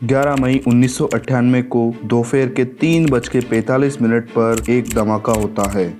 11 मई 1998 को दोपहर के 3:45 पर एक धमाका होता है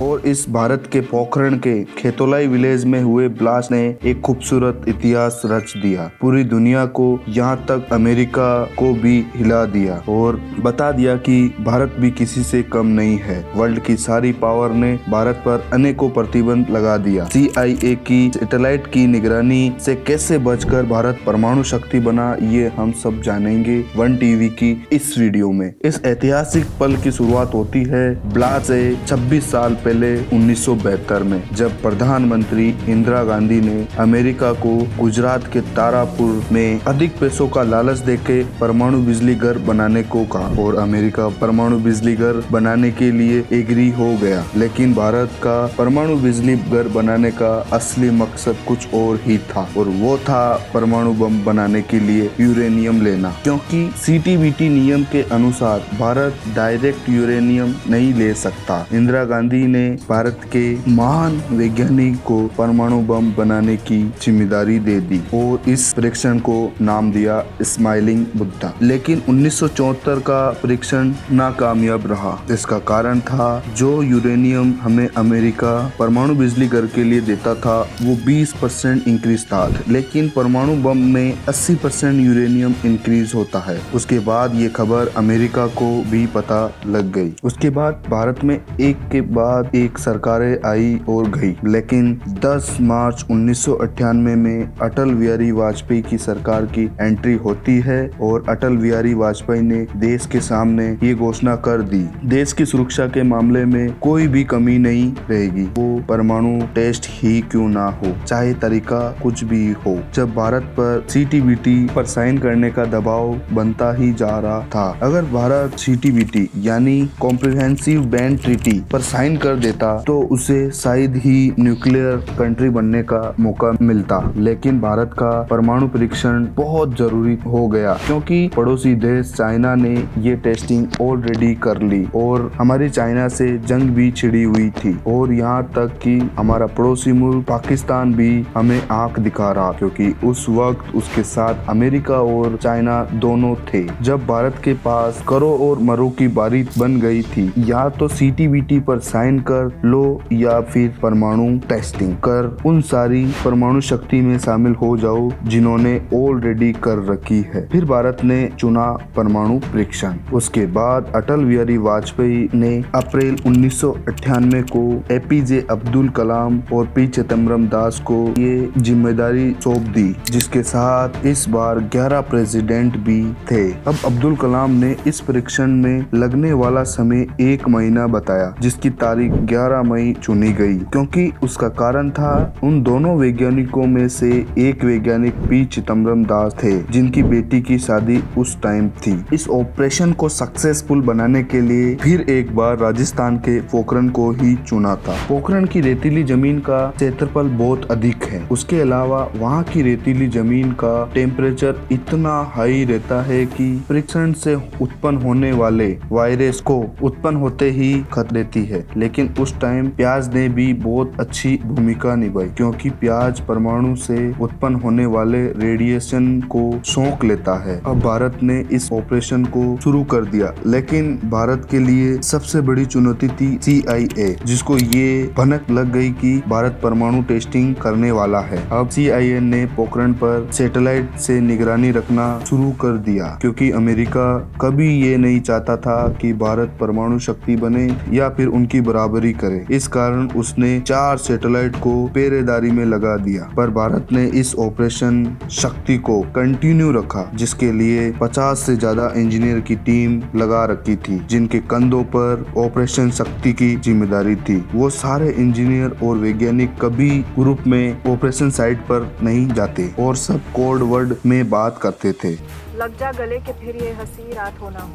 और इस भारत के पोखरण के खेतोलाई विलेज में हुए ब्लास्ट ने एक खूबसूरत इतिहास रच दिया। पूरी दुनिया को, यहाँ तक अमेरिका को भी हिला दिया और बता दिया कि भारत भी किसी से कम नहीं है। वर्ल्ड की सारी पावर ने भारत पर अनेकों प्रतिबंध लगा दिया। CIA की सैटेलाइट की निगरानी से कैसे बचकर भारत परमाणु शक्ति बना, ये हम सब जानेंगे वन टीवी की इस वीडियो में। इस ऐतिहासिक पल की शुरुआत होती है ब्लास्ट से 26 साल पहले 1972 में, जब प्रधानमंत्री इंदिरा गांधी ने अमेरिका को गुजरात के तारापुर में अधिक पैसों का लालच देके परमाणु बिजली घर बनाने को कहा और अमेरिका परमाणु बिजली घर बनाने के लिए एग्री हो गया। लेकिन भारत का परमाणु बिजली घर बनाने का असली मकसद कुछ और ही था और वो था परमाणु बम बनाने के लिए यूरेनियम लेना, क्योंकि CTBT नियम के अनुसार भारत डायरेक्ट यूरेनियम नहीं ले सकता। इंदिरा गांधी ने भारत के महान वैज्ञानिक को परमाणु बम बनाने की जिम्मेदारी दे दी और इस परीक्षण को नाम दिया स्माइलिंग बुद्धा। लेकिन 1974 का परीक्षण नाकामयाब रहा। इसका कारण था जो यूरेनियम हमें अमेरिका परमाणु बिजली घर के लिए देता था वो 20% इंक्रीज था, लेकिन परमाणु बम में 80% यूरेनियम इंक्रीज होता है। उसके बाद ये खबर अमेरिका को भी पता लग गई। उसके बाद भारत में एक के बाद एक सरकारें आई और गई, लेकिन 10 मार्च 1998 में अटल बिहारी वाजपेयी की सरकार की एंट्री होती है और अटल बिहारी वाजपेयी ने देश के सामने ये घोषणा कर दी, देश की सुरक्षा के मामले में कोई भी कमी नहीं रहेगी, वो परमाणु टेस्ट ही क्यों ना हो, चाहे तरीका कुछ भी हो। जब भारत पर CTBT पर साइन करने का दबाव बनता ही जा रहा था, अगर भारत CTBT यानी कॉम्प्रिहेंसिव बैंड ट्रीटी पर साइन कर देता तो उसे शायद ही न्यूक्लियर कंट्री बनने का मौका मिलता। लेकिन भारत का परमाणु परीक्षण बहुत जरूरी हो गया, क्योंकि पड़ोसी देश चाइना ने ये टेस्टिंग ऑलरेडी कर ली और हमारी चाइना से जंग भी छिड़ी हुई थी और यहाँ तक कि हमारा पड़ोसी मुल्क पाकिस्तान भी हमें आंख दिखा रहा, क्योंकि उस वक्त उसके साथ अमेरिका और चाइना दोनों थे। जब भारत के पास करो और मरो की बारी बन गई थी, या तो CTBT पर साइन कर लो या फिर परमाणु टेस्टिंग कर उन सारी परमाणु शक्ति में शामिल हो जाओ जिन्होंने ऑलरेडी कर रखी है। फिर भारत ने चुना परमाणु परीक्षण। उसके बाद अटल बिहारी वाजपेयी ने अप्रैल 1998 को APJ अब्दुल कलाम और P चिदम्बरम दास को ये जिम्मेदारी सौंप दी, जिसके साथ इस बार 11 प्रेसिडेंट भी थे। अब अब्दुल कलाम ने इस परीक्षण में लगने वाला समय 1 महीना बताया, जिसकी तारीख 11 मई चुनी गई, क्योंकि उसका कारण था उन दोनों वैज्ञानिकों में से एक वैज्ञानिक P चिदम्बरम दास थे, जिनकी बेटी की शादी उस टाइम थी। इस ऑपरेशन को सक्सेसफुल बनाने के लिए फिर एक बार राजस्थान के पोखरण को ही चुना था। पोखरण की रेतीली जमीन का क्षेत्रफल बहुत अधिक है। उसके अलावा वहाँ की रेतीली जमीन का टेम्परेचर इतना हाई रहता है कि परीक्षण से उत्पन्न होने वाले वायरस को उत्पन्न होते ही खत्म देती है। लेकिन उस टाइम प्याज ने भी बहुत अच्छी भूमिका निभाई, क्योंकि प्याज परमाणु से उत्पन्न होने वाले रेडिएशन को सोख लेता है। अब भारत ने इस ऑपरेशन को शुरू कर दिया, लेकिन भारत के लिए सबसे बड़ी चुनौती थी CIA, जिसको ये भनक लग गई कि भारत परमाणु टेस्टिंग करने वाला है। अब CIA ने पोखरण पर सैटेलाइट से निगरानी रखना शुरू कर दिया, क्योंकि अमेरिका कभी ये नहीं चाहता था कि भारत परमाणु शक्ति बने या फिर उनकी बराबरी करे। इस कारण उसने 4 सैटेलाइट को पहरेदारी में लगा दिया, पर भारत ने इस ऑपरेशन शक्ति को कंटिन्यू रखा, जिसके लिए 50 से ज्यादा इंजीनियर की टीम लगा रखी थी, जिनके कंधों पर ऑपरेशन शक्ति की जिम्मेदारी थी। वो सारे इंजीनियर और वैज्ञानिक कभी ग्रुप में ऑपरेशन साइट पर नहीं जाते और सब कोड वर्ड में बात करते थे। लग जा गले के फिर ये हंसी रात होना हो।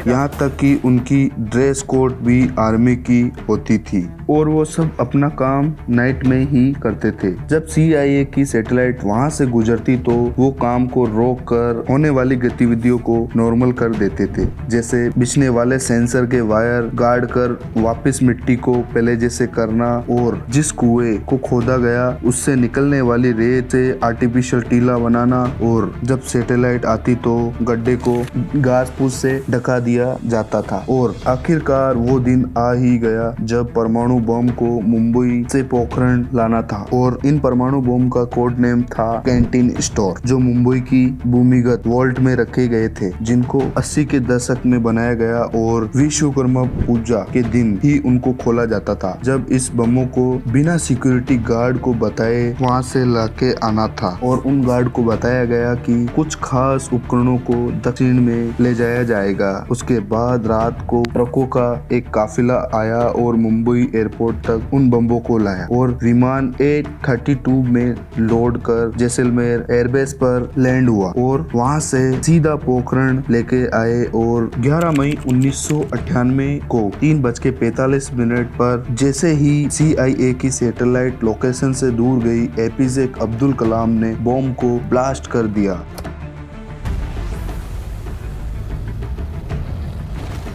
यहाँ तक कि उनकी ड्रेस कोड भी आर्मी की होती थी और वो सब अपना काम नाइट में ही करते थे। जब CIA की सैटेलाइट वहाँ से गुजरती तो वो काम को रोक कर होने वाली गतिविधियों को नॉर्मल कर देते थे, जैसे बिछने वाले सेंसर के वायर गाड़ कर वापस मिट्टी को पहले जैसे करना और जिस कुएं को खोदा गया उससे निकलने वाली रेत से आर्टिफिशियल टीला बनाना, और जब सैटेलाइट आती तो गड्ढे को घास फूस से ढका दिया जाता था। और आखिरकार वो दिन आ ही गया जब परमाणु बम को मुंबई से पोखरण लाना था, और इन परमाणु बम का कोड नेम था कैंटीन स्टोर, जो मुंबई की भूमिगत वॉल्ट में रखे गए थे, जिनको 80 के दशक में बनाया गया और विश्वकर्मा पूजा के दिन ही उनको खोला जाता था, जब इस बमों को बिना सिक्योरिटी गार्ड को बताए वहां से लाके आना था। और उन गार्ड को बताया गया कि कुछ खास उपकरणों को दक्षिण में ले जाया जाएगा। उसके बाद रात को ट्रकों का एक काफिला आया और मुंबई एयरपोर्ट तक उन बम्बों को लाया और विमान A32 में लोड कर जैसलमेर एयरबेस पर लैंड हुआ और वहां से सीधा पोखरण लेके आए। और 11 मई 1998 को 3:45 पर जैसे ही CIA की सैटेलाइट लोकेशन से दूर गई, APJ अब्दुल कलाम ने बॉम्ब को ब्लास्ट कर दिया।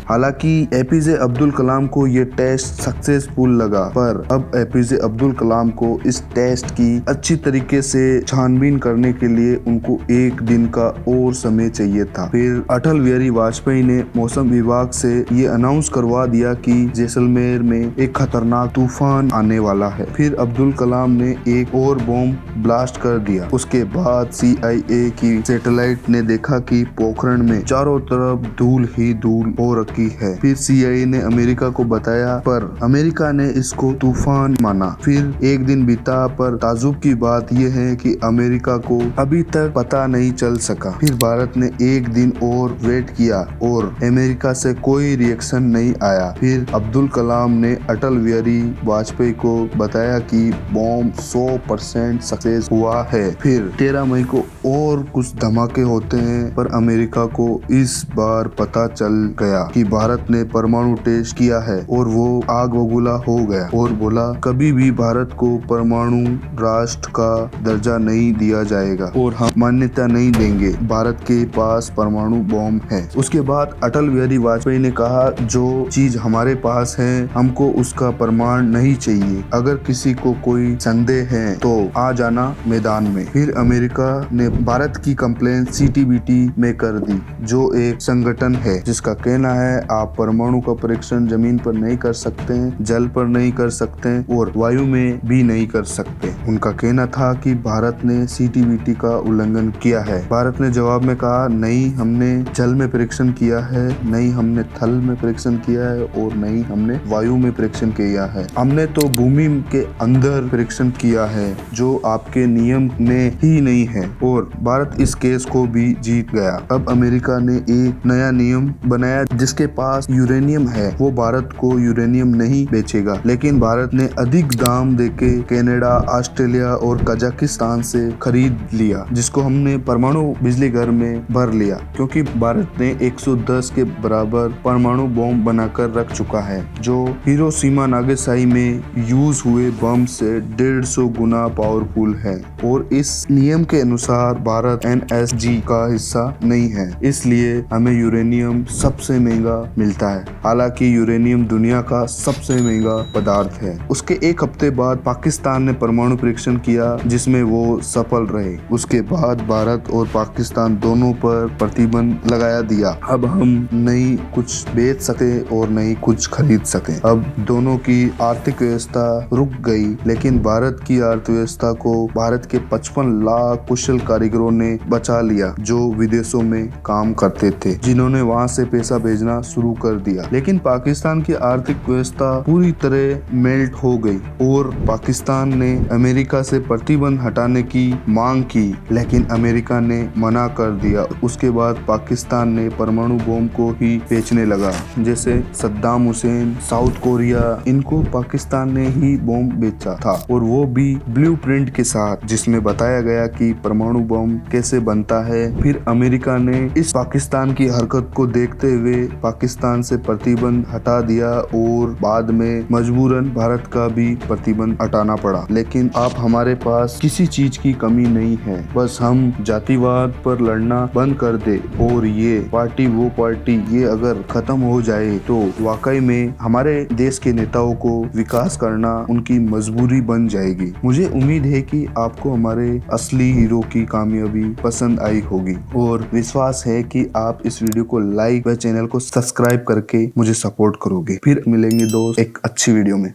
हालांकि APJ अब्दुल कलाम को ये टेस्ट सक्सेसफुल लगा, पर अब APJ अब्दुल कलाम को इस टेस्ट की अच्छी तरीके से छानबीन करने के लिए उनको एक दिन का और समय चाहिए था। फिर अटल बिहारी वाजपेयी ने मौसम विभाग से ये अनाउंस करवा दिया कि जैसलमेर में एक खतरनाक तूफान आने वाला है। फिर अब्दुल कलाम ने एक और बॉम्ब ब्लास्ट कर दिया। उसके बाद CIA की सैटेलाइट ने देखा कि पोखरण में चारों तरफ धूल ही धूल हो रखी है। फिर CIA ने अमेरिका को बताया, पर अमेरिका ने इसको तूफान माना। फिर एक दिन बीता, पर ताजुब की बात यह है कि अमेरिका को अभी तक पता नहीं चल सका। फिर भारत ने एक दिन और वेट किया और अमेरिका से कोई रिएक्शन नहीं आया। फिर अब्दुल कलाम ने अटल बिहारी वाजपेयी को बताया कि बॉम्ब 100% सक्सेस हुआ है। फिर 13 मई को और कुछ धमाके होते हैं, पर अमेरिका को इस बार पता चल गया कि भारत ने परमाणु टेस्ट किया है और वो आग बबूला हो गया और बोला कभी भी भारत को परमाणु राष्ट्र का दर्जा नहीं दिया जाएगा और हम मान्यता नहीं देंगे, भारत के पास परमाणु बॉम्ब है। उसके बाद अटल बिहारी वाजपेयी ने कहा, जो चीज हमारे पास है हमको उसका प्रमाण नहीं चाहिए, अगर किसी को कोई संदेह है तो आ जाना मैदान में। फिर अमेरिका ने भारत की कंप्लेंट CTBT में कर दी, जो एक संगठन है जिसका कहना है आप परमाणु का परीक्षण जमीन पर नहीं कर सकते हैं, जल पर नहीं कर सकते हैं और वायु में भी नहीं कर सकते। उनका कहना था कि भारत ने CTBT का उल्लंघन किया है। भारत ने जवाब में कहा, नहीं हमने जल में परीक्षण किया है, नहीं हमने थल में परीक्षण किया है और नहीं हमने वायु में परीक्षण किया है, हमने तो भूमि के अंदर परीक्षण किया है, जो आपके नियम में ही नहीं है। और भारत इस केस को भी जीत गया। अब अमेरिका ने एक नया नियम बनाया, जिसके पास यूरेनियम है वो भारत को यूरेनियम नहीं बेचेगा, लेकिन भारत ने अधिक दाम देके कनाडा, ऑस्ट्रेलिया और कजाकिस्तान से खरीद लिया, जिसको हमने परमाणु बिजली घर में भर लिया, क्योंकि भारत ने 110 के बराबर परमाणु बम बनाकर रख चुका है, जो हिरोशिमा नागासाकी में यूज हुए बम से 150 गुना पावरफुल है। और इस नियम के अनुसार भारत NSG का हिस्सा नहीं है, इसलिए हमें यूरेनियम सबसे महंगा मिलता है। हालांकि यूरेनियम दुनिया का सबसे महंगा पदार्थ है। उसके एक हफ्ते बाद पाकिस्तान ने परमाणु परीक्षण किया, जिसमें वो सफल रहे। उसके बाद भारत और पाकिस्तान दोनों पर प्रतिबंध लगाया दिया। अब हम नहीं कुछ बेच सके और नहीं कुछ खरीद सके। अब दोनों की आर्थिक व्यवस्था रुक गई, लेकिन भारत की अर्थव्यवस्था को भारत के 55 लाख कुशल कारीगरों ने बचा लिया, जो विदेशों में काम करते थे, जिन्होंने वहां से पैसा भेजना शुरू कर दिया। लेकिन पाकिस्तान की आर्थिक व्यवस्था पूरी तरह मेल्ट हो गई और पाकिस्तान ने अमेरिका से प्रतिबंध हटाने की मांग की, लेकिन अमेरिका ने मना कर दिया। उसके बाद पाकिस्तान ने परमाणु बम को ही बेचने लगा, जैसे सद्दाम हुसैन, साउथ कोरिया, इनको पाकिस्तान ने ही बम बेचा था, और वो भी ब्लूप्रिंट के साथ, जिसमें बताया गया कि परमाणु बम कैसे बनता है। फिर अमेरिका ने इस पाकिस्तान की हरकत को देखते हुए पाकिस्तान से प्रतिबंध हटा दिया और बाद में मजबूरन भारत का भी प्रतिबंध हटाना पड़ा। लेकिन अब हमारे पास किसी चीज की कमी नहीं है, बस हम जातिवाद पर लड़ना बंद कर दे और ये पार्टी वो पार्टी ये अगर खत्म हो जाए तो वाकई में हमारे देश के नेताओं को विकास करना उनकी मजबूरी बन जाएगी। मुझे उम्मीद है कि आपको हमारे असली हीरो की कामयाबी पसंद आई होगी और विश्वास है कि आप इस वीडियो को लाइक व चैनल को सब्सक्राइब करके मुझे सपोर्ट करोगे। फिर मिलेंगे दोस्त एक अच्छी वीडियो में।